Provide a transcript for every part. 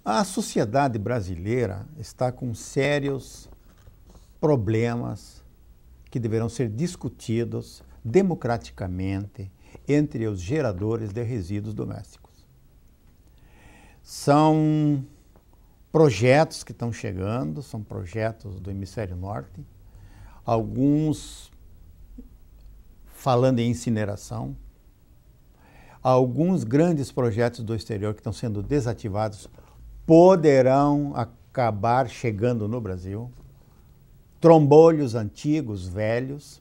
A sociedade brasileira está com sérios problemas que deverão ser discutidos democraticamente entre os geradores de resíduos domésticos. São projetos que estão chegando, são projetos do Hemisfério Norte, alguns falando em incineração, alguns grandes projetos do exterior que estão sendo desativados poderão acabar chegando no Brasil, trombolhos antigos, velhos.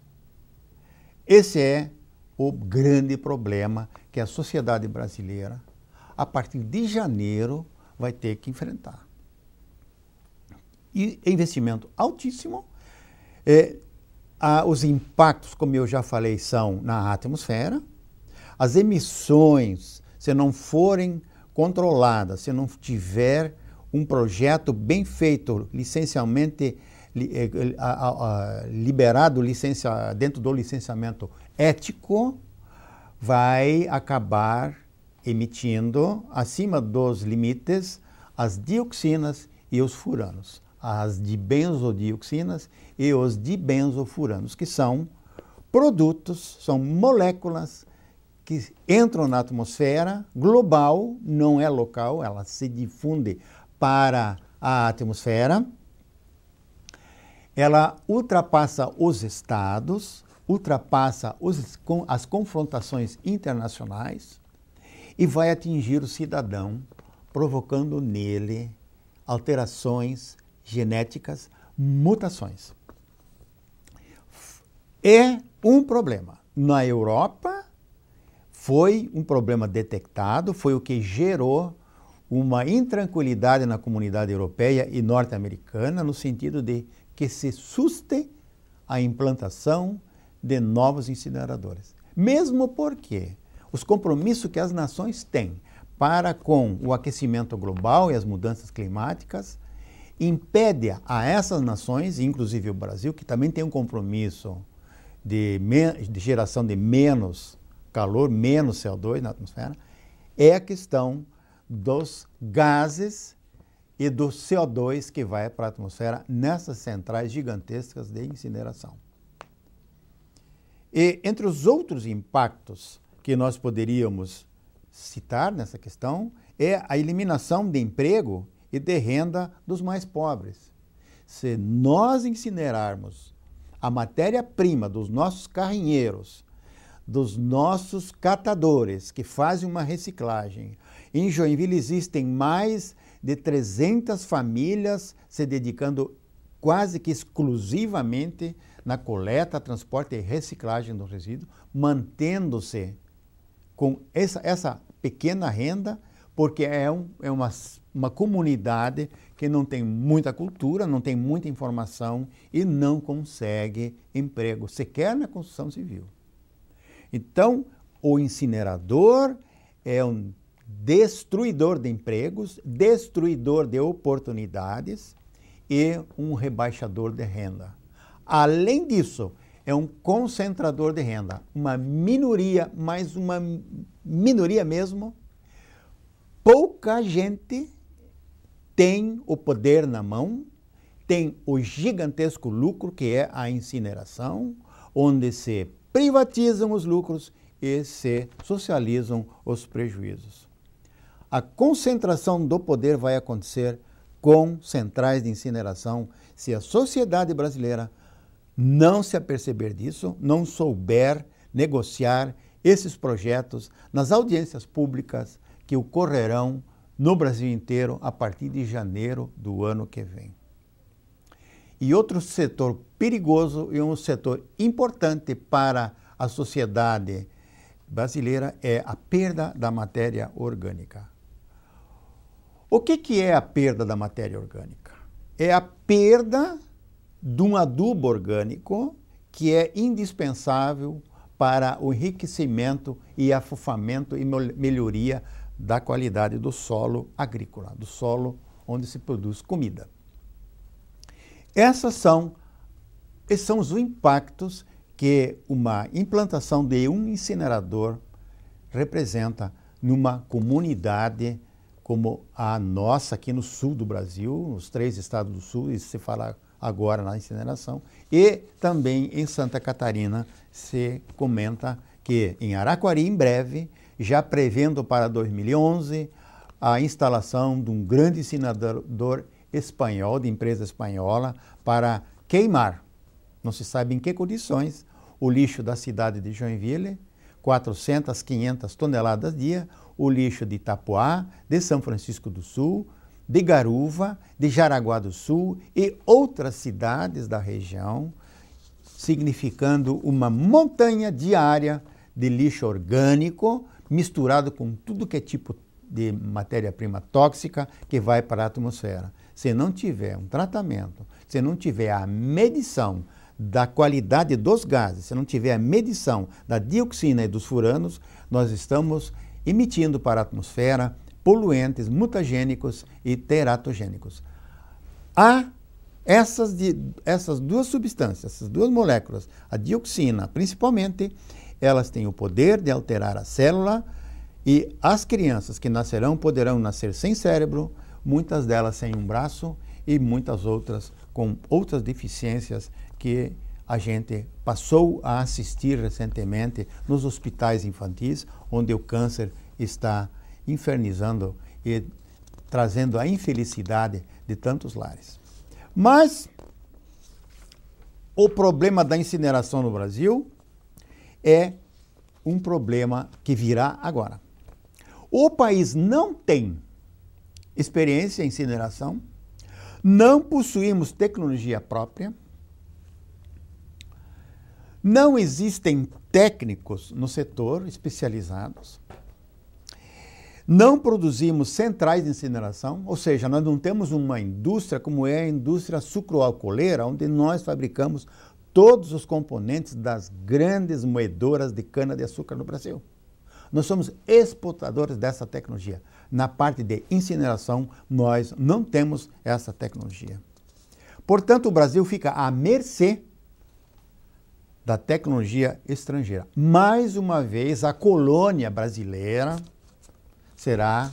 Esse é o grande problema que a sociedade brasileira, a partir de janeiro, vai ter que enfrentar. E investimento altíssimo, os impactos, como eu já falei, são na atmosfera, as emissões, se não forem controlada, se não tiver um projeto bem feito, licencialmente liberado dentro do licenciamento ético, vai acabar emitindo, acima dos limites, as dioxinas e os furanos, as dibenzodioxinas e os dibenzofuranos, que são produtos, são moléculas que entram na atmosfera global, não é local, ela se difunde para a atmosfera, ela ultrapassa os estados, ultrapassa as confrontações internacionais e vai atingir o cidadão, provocando nele alterações genéticas, mutações. É um problema. Na Europa, foi um problema detectado, foi o que gerou uma intranquilidade na comunidade europeia e norte-americana, no sentido de que se suste a implantação de novos incineradores. Mesmo porque os compromissos que as nações têm para com o aquecimento global e as mudanças climáticas impede a essas nações, inclusive o Brasil, que também tem um compromisso de geração de menos calor, menos CO2 na atmosfera, é a questão dos gases e do CO2 que vai para a atmosfera nessas centrais gigantescas de incineração. E entre os outros impactos que nós poderíamos citar nessa questão é a eliminação de emprego e de renda dos mais pobres. Se nós incinerarmos a matéria-prima dos nossos carrinheiros, dos nossos catadores que fazem uma reciclagem. Em Joinville existem mais de 300 famílias se dedicando quase que exclusivamente na coleta, transporte e reciclagem do resíduo, mantendo-se com essa pequena renda, porque é uma comunidade que não tem muita cultura, não tem muita informação e não consegue emprego, sequer na construção civil. Então, o incinerador é um destruidor de empregos, destruidor de oportunidades e um rebaixador de renda. Além disso, é um concentrador de renda, uma minoria, mas uma minoria mesmo. Pouca gente tem o poder na mão, tem o gigantesco lucro que é a incineração, onde se privatizam os lucros e se socializam os prejuízos. A concentração do poder vai acontecer com centrais de incineração se a sociedade brasileira não se aperceber disso, não souber negociar esses projetos nas audiências públicas que ocorrerão no Brasil inteiro a partir de janeiro do ano que vem. E outro setor perigoso e um setor importante para a sociedade brasileira é a perda da matéria orgânica. O que é a perda da matéria orgânica? É a perda de um adubo orgânico que é indispensável para o enriquecimento e afofamento e melhoria da qualidade do solo agrícola, do solo onde se produz comida. Esses são os impactos que uma implantação de um incinerador representa numa comunidade como a nossa aqui no sul do Brasil, nos 3 estados do sul, isso se fala agora na incineração, e também em Santa Catarina se comenta que em Araquari, em breve, já prevendo para 2011, a instalação de um grande incinerador espanhol, de empresa espanhola, para queimar, não se sabe em que condições, o lixo da cidade de Joinville, 400, 500 toneladas dia, o lixo de Itapuá, de São Francisco do Sul, de Garuva, de Jaraguá do Sul e outras cidades da região, significando uma montanha diária de lixo orgânico misturado com tudo que é tipo de matéria-prima tóxica que vai para a atmosfera. Se não tiver um tratamento, se não tiver a medição da qualidade dos gases, se não tiver a medição da dioxina e dos furanos, nós estamos emitindo para a atmosfera poluentes mutagênicos e teratogênicos. Há essas duas substâncias, essas duas moléculas, a dioxina principalmente, elas têm o poder de alterar a célula e as crianças que nascerão poderão nascer sem cérebro, muitas delas sem um braço e muitas outras com outras deficiências que a gente passou a assistir recentemente nos hospitais infantis, onde o câncer está infernizando e trazendo a infelicidade de tantos lares. Mas o problema da incineração no Brasil é um problema que virá agora. O país não tem experiência em incineração, não possuímos tecnologia própria, não existem técnicos no setor especializados, não produzimos centrais de incineração, ou seja, nós não temos uma indústria como é a indústria sucroalcooleira, onde nós fabricamos todos os componentes das grandes moedoras de cana-de-açúcar no Brasil. Nós somos exportadores dessa tecnologia. Na parte de incineração, nós não temos essa tecnologia. Portanto, o Brasil fica à mercê da tecnologia estrangeira. Mais uma vez, a colônia brasileira será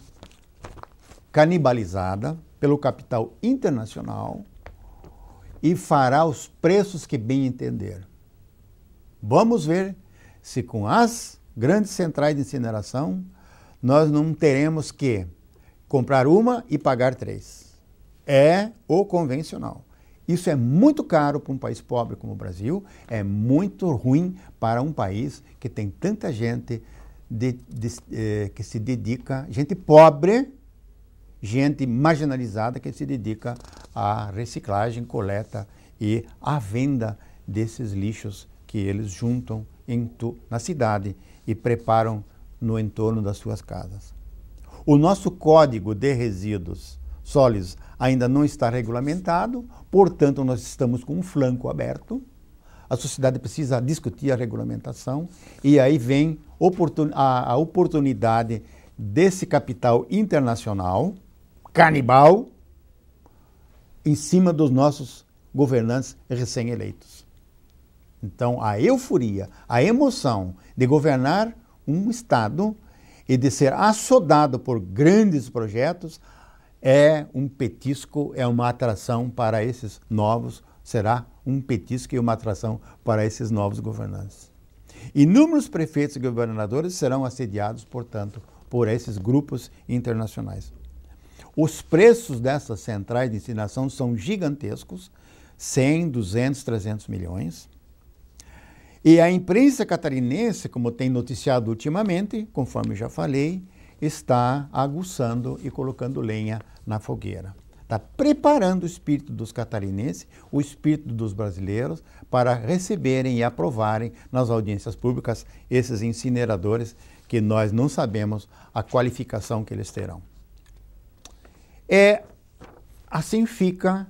canibalizada pelo capital internacional e fará os preços que bem entender. Vamos ver se com as grandes centrais de incineração nós não teremos que comprar uma e pagar 3. É o convencional. Isso é muito caro para um país pobre como o Brasil, é muito ruim para um país que tem tanta gente que se dedica, gente pobre, gente marginalizada que se dedica à reciclagem, coleta e à venda desses lixos que eles juntam na cidade e preparam no entorno das suas casas. O nosso Código de Resíduos Sólidos ainda não está regulamentado, portanto, nós estamos com um flanco aberto. A sociedade precisa discutir a regulamentação e aí vem a oportunidade desse capital internacional, canibal, em cima dos nossos governantes recém-eleitos. Então, a euforia, a emoção de governar um Estado e de ser assodado por grandes projetos é um petisco, é uma atração para esses novos, será um petisco e uma atração para esses novos governantes. Inúmeros prefeitos e governadores serão assediados, portanto, por esses grupos internacionais. Os preços dessas centrais de incineração são gigantescos, 100, 200, 300 milhões. E a imprensa catarinense, como tem noticiado ultimamente, conforme já falei, está aguçando e colocando lenha na fogueira. Está preparando o espírito dos catarinenses, o espírito dos brasileiros, para receberem e aprovarem nas audiências públicas esses incineradores que nós não sabemos a qualificação que eles terão. Assim fica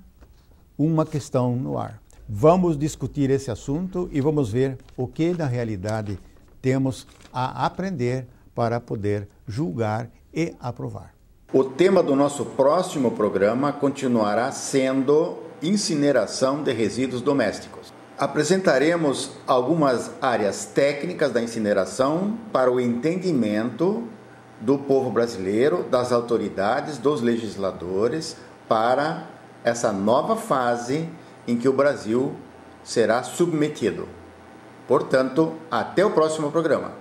uma questão no ar. Vamos discutir esse assunto e vamos ver o que na realidade temos a aprender para poder julgar e aprovar. O tema do nosso próximo programa continuará sendo incineração de resíduos domésticos. Apresentaremos algumas áreas técnicas da incineração para o entendimento do povo brasileiro, das autoridades, dos legisladores, para essa nova fase em que o Brasil será submetido. Portanto, até o próximo programa.